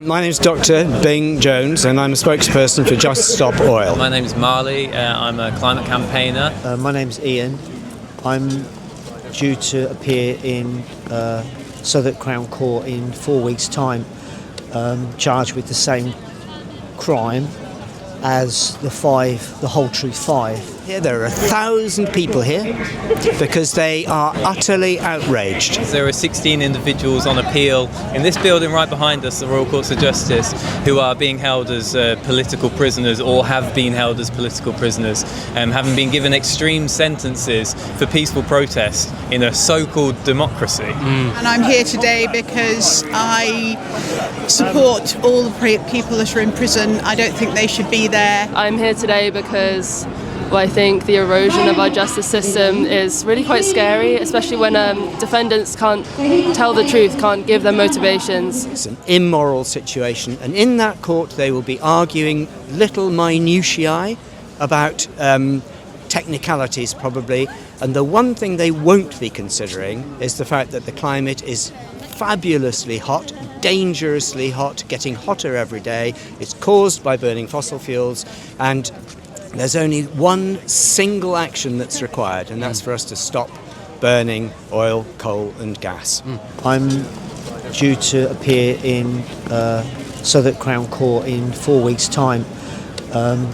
My name is Dr. Bing Jones and I'm a spokesperson for Just Stop Oil. My name is Marley, I'm a climate campaigner. My name is Ian. I'm due to appear in Southwark Crown Court in 4 weeks' time, charged with the same crime as the Whole Truth Five. Here there are 1,000 people here because they are utterly outraged. There are 16 individuals on appeal in this building right behind us, the Royal Courts of Justice, who are being held as political prisoners or have been held as political prisoners, having been given extreme sentences for peaceful protest in a so-called democracy. And I'm here today because I support all the people that are in prison. I don't think they should be there. I'm here today because I think the erosion of our justice system is really quite scary, especially when defendants can't tell the truth, can't give their motivations. It's an immoral situation, and in that court they will be arguing little minutiae about technicalities probably, and the one thing they won't be considering is the fact that the climate is fabulously hot, dangerously hot, getting hotter every day. It's caused by burning fossil fuels, and there's only one single action that's required, and that's for us to stop burning oil, coal and gas. I'm due to appear in Southwark Crown Court in 4 weeks' time,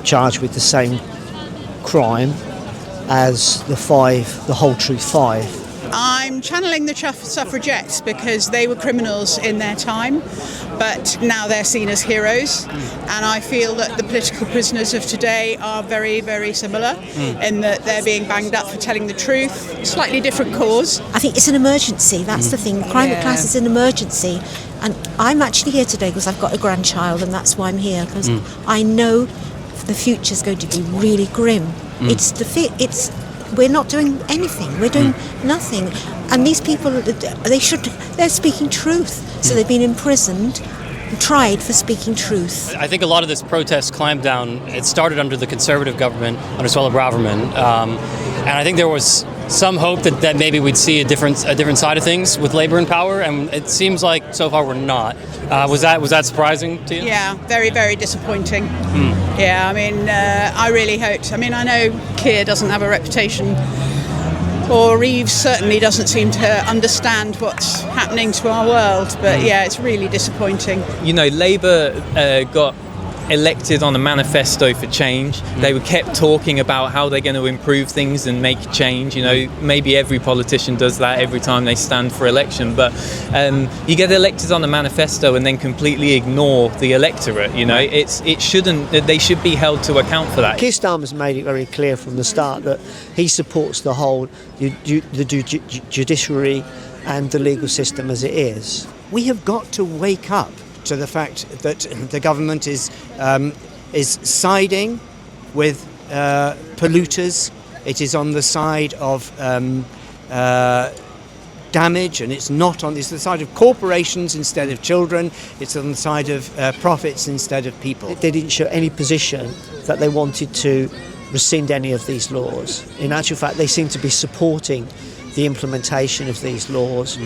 charged with the same crime as the Whole Truth Five. I'm channeling the suffragettes because they were criminals in their time, but now they're seen as heroes. And I feel that the political prisoners of today are very, very similar in that they're being banged up for telling the truth. Slightly different cause. I think it's an emergency, that's the thing. Climate class is an emergency. And I'm actually here today because I've got a grandchild, and that's why I'm here, because I know the future's going to be really grim. We're not doing anything. We're doing nothing. And these people, they're speaking truth. So they've been imprisoned and tried for speaking truth. I think a lot of this protest clampdown, it started under the Conservative government, under Suella Braverman. And I think there was some hope that maybe we'd see a different side of things with Labour in power, and it seems like so far we're not. Was that surprising to you? Yeah, very, very disappointing. Yeah, I mean, I really hoped. I mean, I know Keir doesn't have a reputation, or Reeves certainly doesn't seem to understand what's happening to our world, but yeah, it's really disappointing. You know, Labour got elected on a manifesto for change. They were kept talking about how they're going to improve things and make change. You know, maybe every politician does that every time they stand for election, but you get elected on a manifesto and then completely ignore the electorate. You know, they should be held to account for that. Keir Starmer's made it very clear from the start that he supports the whole judiciary and the legal system as it is. We have got to wake up to the fact that the government is siding with polluters. It is on the side of damage, and it's the side of corporations instead of children. It's on the side of profits instead of people. They didn't show any position that they wanted to rescind any of these laws. In actual fact, they seem to be supporting the implementation of these laws,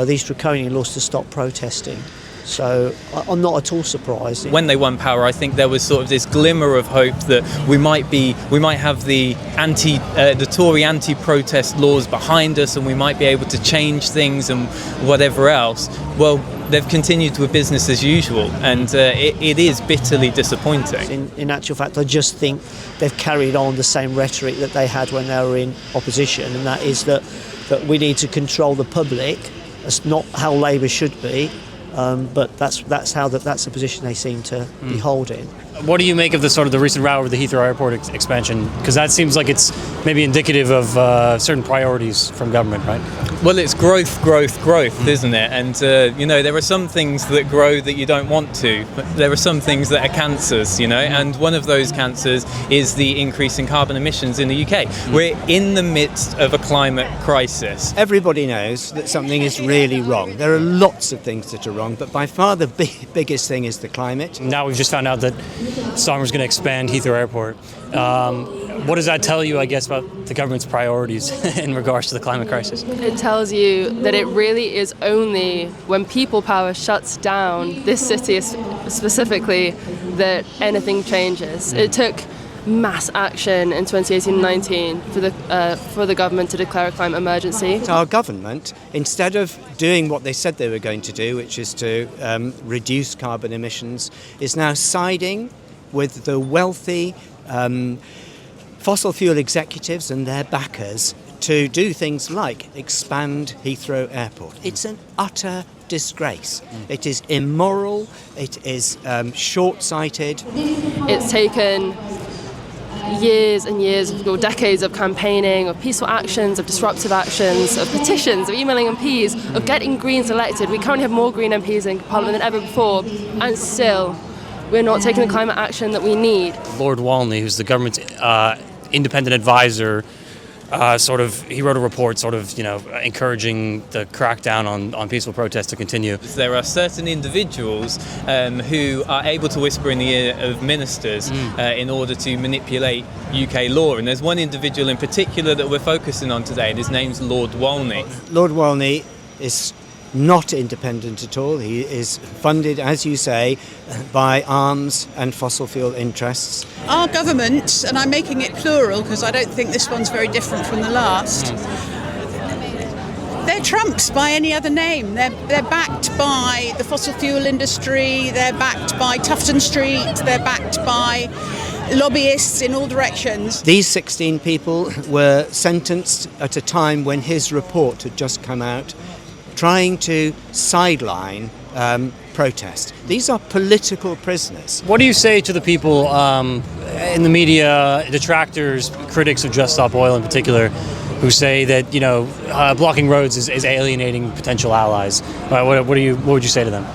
these draconian laws to stop protesting. So I'm not at all surprised. When they won power, I think there was sort of this glimmer of hope that we might have the Tory anti-protest laws behind us, and we might be able to change things and whatever else. Well, they've continued with business as usual, and it is bitterly disappointing. In actual fact, I just think they've carried on the same rhetoric that they had when they were in opposition, and that is that we need to control the public. That's not how Labour should be. But that's the position they seem to be holding. What do you make of the recent row over the Heathrow Airport expansion? Because that seems like it's maybe indicative of certain priorities from government, right? Well, it's growth, isn't it? And you know, there are some things that grow that you don't want to, but there are some things that are cancers, you know. And one of those cancers is the increase in carbon emissions in the UK. We're in the midst of a climate crisis. Everybody knows that something is really wrong. There are lots of things that are wrong, but by far the biggest thing is the climate. Now we've just found out that Starmer's going to expand Heathrow Airport. what does that tell you, I guess, about the government's priorities in regards to the climate crisis? It tells you that it really is only when people power shuts down this city specifically that anything changes. It took mass action in 2018-19 for the government to declare a climate emergency. Our government, instead of doing what they said they were going to do, which is to reduce carbon emissions, is now siding with the wealthy fossil fuel executives and their backers to do things like expand Heathrow Airport. It's an utter disgrace. It is immoral, it is short-sighted. It's taken years and years, or decades of campaigning, of peaceful actions, of disruptive actions, of petitions, of emailing MPs, of getting Greens elected. We currently have more Green MPs in Parliament than ever before, and still we're not taking the climate action that we need. Lord Walney, who's the government's independent advisor, he wrote a report encouraging the crackdown on peaceful protests to continue. There are certain individuals who are able to whisper in the ear of ministers in order to manipulate UK law, and there's one individual in particular that we're focusing on today, and his name's Lord Walney. Lord Walney is not independent at all. He is funded, as you say, by arms and fossil fuel interests. Our government, and I'm making it plural because I don't think this one's very different from the last, they're trumped by any other name. They're backed by the fossil fuel industry, they're backed by Tufton Street, they're backed by lobbyists in all directions. These 16 people were sentenced at a time when his report had just come out, trying to sideline protest. These are political prisoners. What do you say to the people in the media, detractors, critics of Just Stop Oil in particular, who say that blocking roads is alienating potential allies? What would you say to them?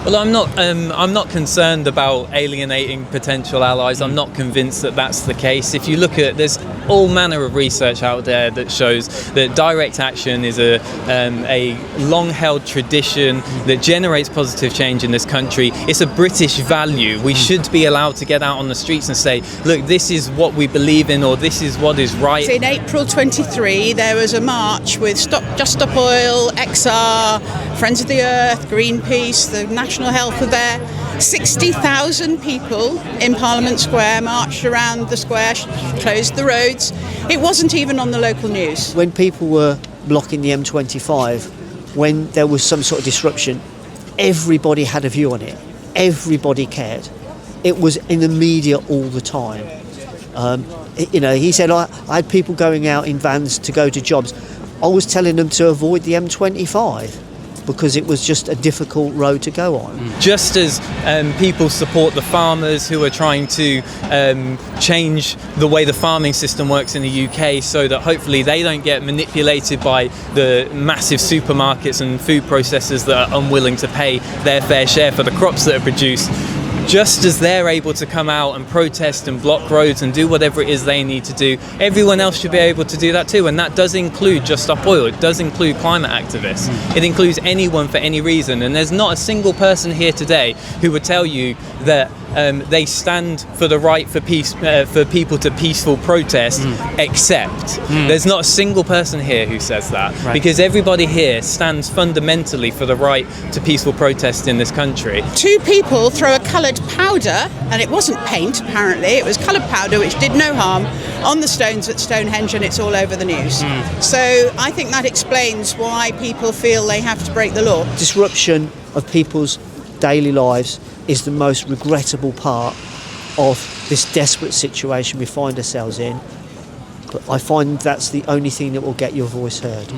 Well, I'm not concerned about alienating potential allies. I'm not convinced that that's the case. If you look at, there's all manner of research out there that shows that direct action is a long-held tradition that generates positive change in this country. It's a British value. We should be allowed to get out on the streets and say, look, this is what we believe in, or this is what is right. In April 23, there was a march with Just Stop Oil, XR, Friends of the Earth, Greenpeace, the National Health were there. 60,000 people in Parliament Square marched around the square, closed the roads. It wasn't even on the local news. When people were blocking the M25, when there was some sort of disruption, everybody had a view on it. Everybody cared. It was in the media all the time. He said, I had people going out in vans to go to jobs. I was telling them to avoid the M25 because it was just a difficult road to go on. Just as people support the farmers who are trying to change the way the farming system works in the UK so that hopefully they don't get manipulated by the massive supermarkets and food processors that are unwilling to pay their fair share for the crops that are produced, just as they're able to come out and protest and block roads and do whatever it is they need to do, everyone else should be able to do that too. And that does include Just Stop Oil. It does include climate activists. It includes anyone for any reason. And there's not a single person here today who would tell you that they stand for the right for peace, for people to peaceful protest, except there's not a single person here who says that, because everybody here stands fundamentally for the right to peaceful protest in this country. Two people throw a coloured powder, and it wasn't paint apparently, it was coloured powder which did no harm, on the stones at Stonehenge, and it's all over the news. So I think that explains why people feel they have to break the law. Disruption of people's daily lives is the most regrettable part of this desperate situation we find ourselves in. But I find that's the only thing that will get your voice heard.